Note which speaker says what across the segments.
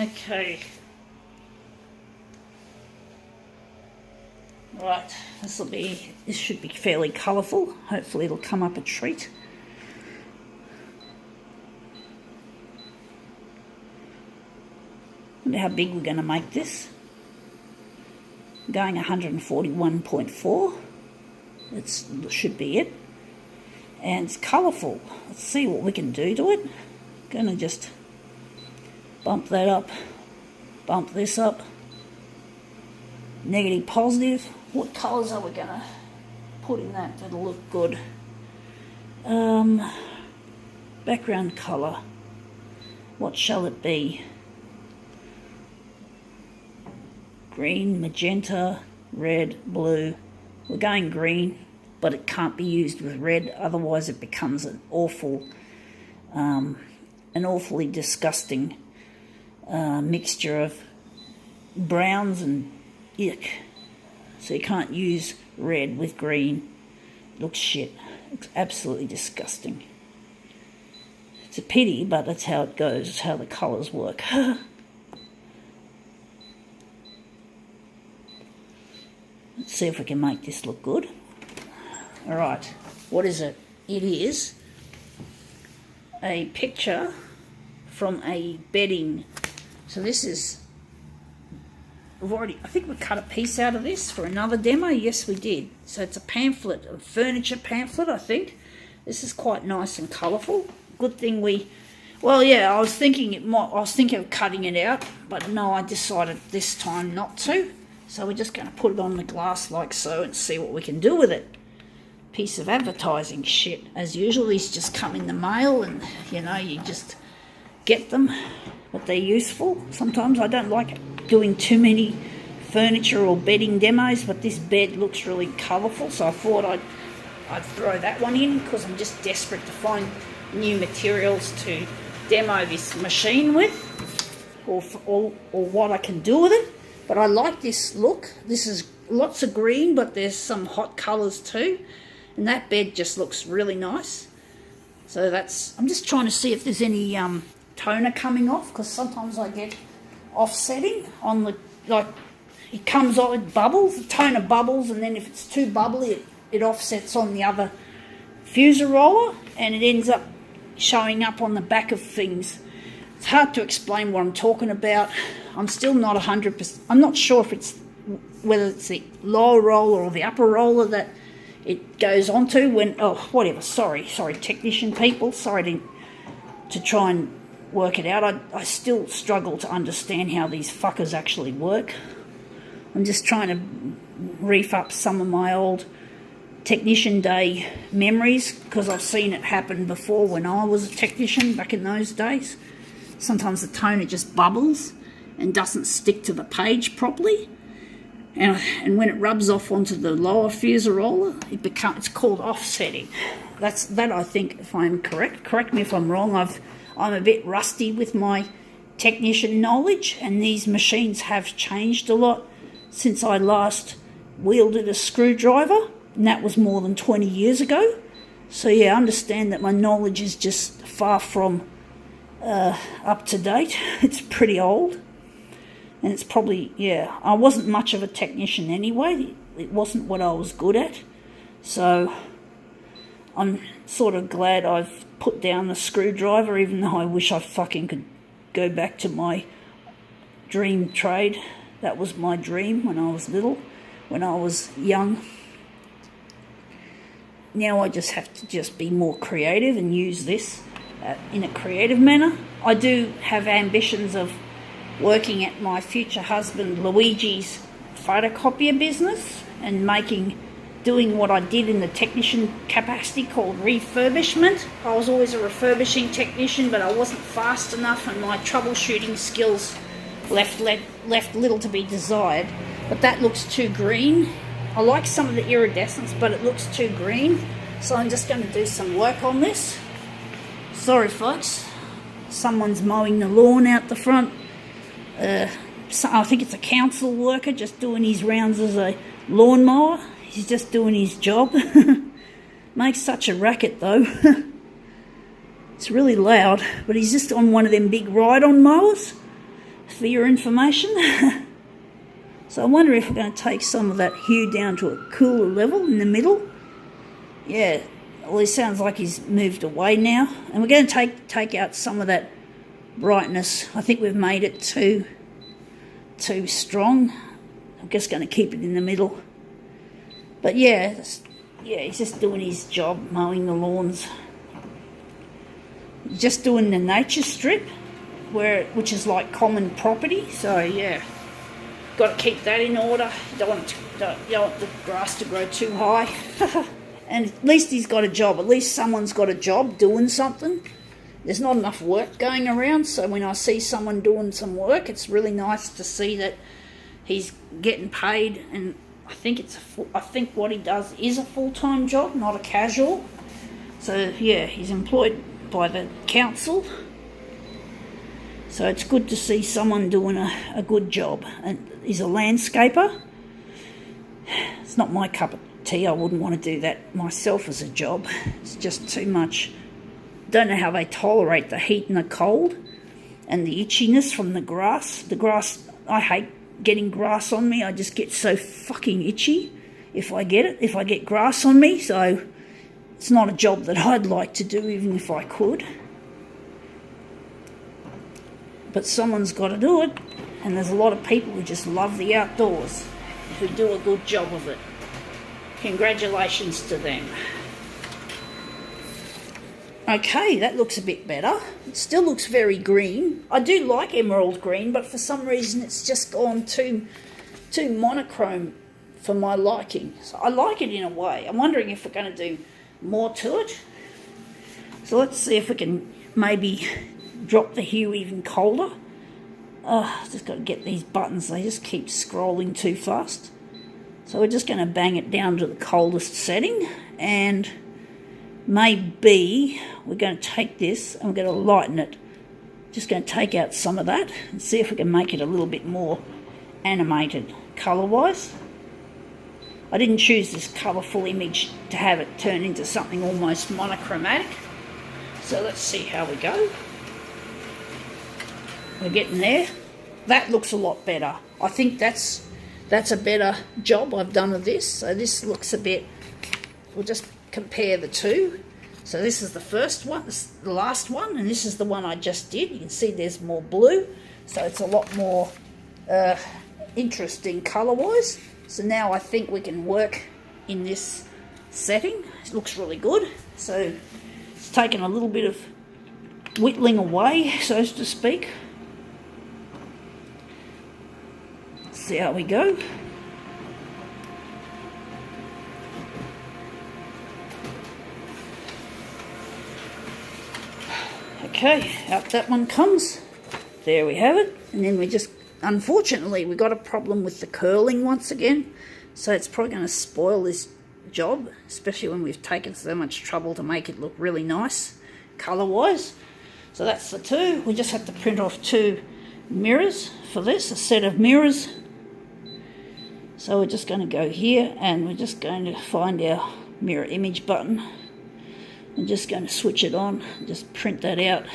Speaker 1: Okay. Right, this should be fairly colourful. Hopefully it'll come up a treat. Wonder how big we're going to make this. I'm going 141.4. That should be it. And it's colourful. Let's see what we can do to it. Going to just bump that up, bump this up. Negative, positive. What colours are we going to put in that that'll look good? Background colour. What shall it be? Green, magenta, red, blue. We're going green, but it can't be used with red, otherwise it becomes an awfully disgusting mixture of browns and yuck. So you can't use red with green. It looks shit. It's absolutely disgusting. It's a pity, but that's how it goes. It's how the colours work. Let's see if we can make this look good. Alright, what is it? It is a picture from a bedding. So this is, I think we cut a piece out of this for another demo. Yes, we did. So it's a pamphlet, a furniture pamphlet, I think. This is quite nice and colourful. Good thing well, yeah, I was thinking of cutting it out, but no, I decided this time not to. So we're just going to put it on the glass like so and see what we can do with it. Piece of advertising shit. As usual, these just come in the mail and, you just get them. But they're useful. Sometimes I don't like doing too many furniture or bedding demos, but this bed looks really colourful, so I thought I'd throw that one in because I'm just desperate to find new materials to demo this machine with or what I can do with it. But I like this look. This is lots of green, but there's some hot colours too. And that bed just looks really nice. So I'm just trying to see if there's any toner coming off, because sometimes I get offsetting on it comes off, it bubbles, the toner bubbles, and then if it's too bubbly, it offsets on the other fuser roller, and it ends up showing up on the back of things. It's hard to explain what I'm talking about. I'm still not 100%. I'm not sure if whether it's the lower roller or the upper roller that it goes onto when. Oh, whatever. Sorry, technician people. Sorry to try and work it out. I still struggle to understand how these fuckers actually work. I'm just trying to reef up some of my old technician day memories, because I've seen it happen before when I was a technician back in those days. Sometimes the toner just bubbles and doesn't stick to the page properly, and when it rubs off onto the lower fuser roller, it's called offsetting. That I think, if I'm correct me if I'm wrong. I'm a bit rusty with my technician knowledge, and these machines have changed a lot since I last wielded a screwdriver, and that was more than 20 years ago. So yeah, I understand that my knowledge is just far from up to date. It's pretty old, and it's probably, yeah, I wasn't much of a technician anyway. It wasn't what I was good at, so I'm sort of glad I've put down the screwdriver, even though I wish I fucking could go back to my dream trade. That was my dream when I was little, when I was young. Now I just have to just be more creative and use this in a creative manner. I do have ambitions of working at my future husband Luigi's photocopier business and doing what I did in the technician capacity called refurbishment. I was always a refurbishing technician, but I wasn't fast enough, and my troubleshooting skills left little to be desired. But that looks too green. I like some of the iridescence, but it looks too green, so I'm just going to do some work on this. Sorry folks, someone's mowing the lawn out the front. I think it's a council worker just doing his rounds as a lawnmower. He's just doing his job. Makes such a racket though. It's really loud, but he's just on one of them big ride-on mowers. for your information. So I wonder if we're going to take some of that hue down to a cooler level in the middle. Yeah, well, it sounds like he's moved away now. And we're going to take out some of that brightness. I think we've made it too strong. I'm just going to keep it in the middle. But yeah, he's just doing his job, mowing the lawns. Just doing the nature strip, which is like common property. So yeah. Got to keep that in order. Don't want the grass to grow too high. And at least he's got a job. At least someone's got a job doing something. There's not enough work going around, so when I see someone doing some work, it's really nice to see that he's getting paid. And I think what he does is a full-time job, not a casual. So yeah, he's employed by the council. So it's good to see someone doing a good job. And he's a landscaper. It's not my cup of tea. I wouldn't want to do that myself as a job. It's just too much. Don't know how they tolerate the heat and the cold and the itchiness from the grass. The grass, I hate getting grass on me. I just get so fucking itchy if I get grass on me. So it's not a job that I'd like to do even if I could. But someone's got to do it, and there's a lot of people who just love the outdoors, who do a good job of it. Congratulations to them. Okay, that looks a bit better. It still looks very green. I do like emerald green, but for some reason it's just gone too monochrome for my liking. So I like it in a way. I'm wondering if we're going to do more to it. So let's see if we can maybe drop the hue even colder. Just got to get these buttons. They just keep scrolling too fast. So we're just going to bang it down to the coldest setting, and maybe we're going to take this and we're going to lighten it. Just going to take out some of that and see if we can make it a little bit more animated colour-wise. I didn't choose this colourful image to have it turn into something almost monochromatic. So let's see how we go. We're getting there. That looks a lot better. I think that's a better job I've done of this. So this looks a bit, we'll just compare the two. So this is the first one, this is the last one, and this is the one I just did. You can see there's more blue, so it's a lot more interesting colour-wise. So now I think we can work in this setting. It looks really good. So it's taken a little bit of whittling away, so to speak. See how we go. Okay, out that one comes. There we have it. And then we just, unfortunately, we got a problem with the curling once again. So it's probably going to spoil this job, especially when we've taken so much trouble to make it look really nice, colour-wise. So that's the two. We just have to print off 2 mirrors for this, a set of mirrors. So we're just going to go here and we're just going to find our mirror image button. I'm just going to switch it on, just print that out.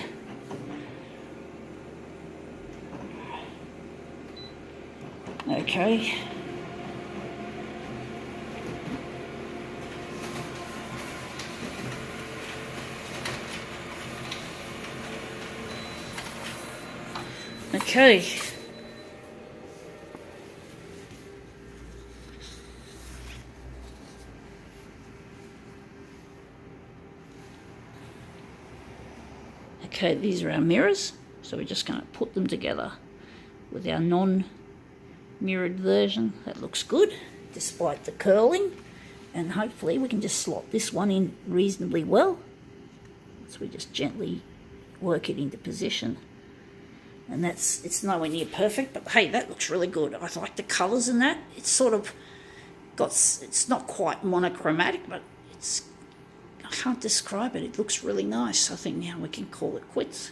Speaker 1: Okay. Okay. Okay, these are our mirrors, so we're just going to put them together with our non-mirrored version. That looks good, despite the curling, and hopefully we can just slot this one in reasonably well. So we just gently work it into position. And it's nowhere near perfect, but hey, that looks really good. I like the colours in that. It's sort of got, it's not quite monochromatic, but I can't describe it. It looks really nice. I think now we can call it quits.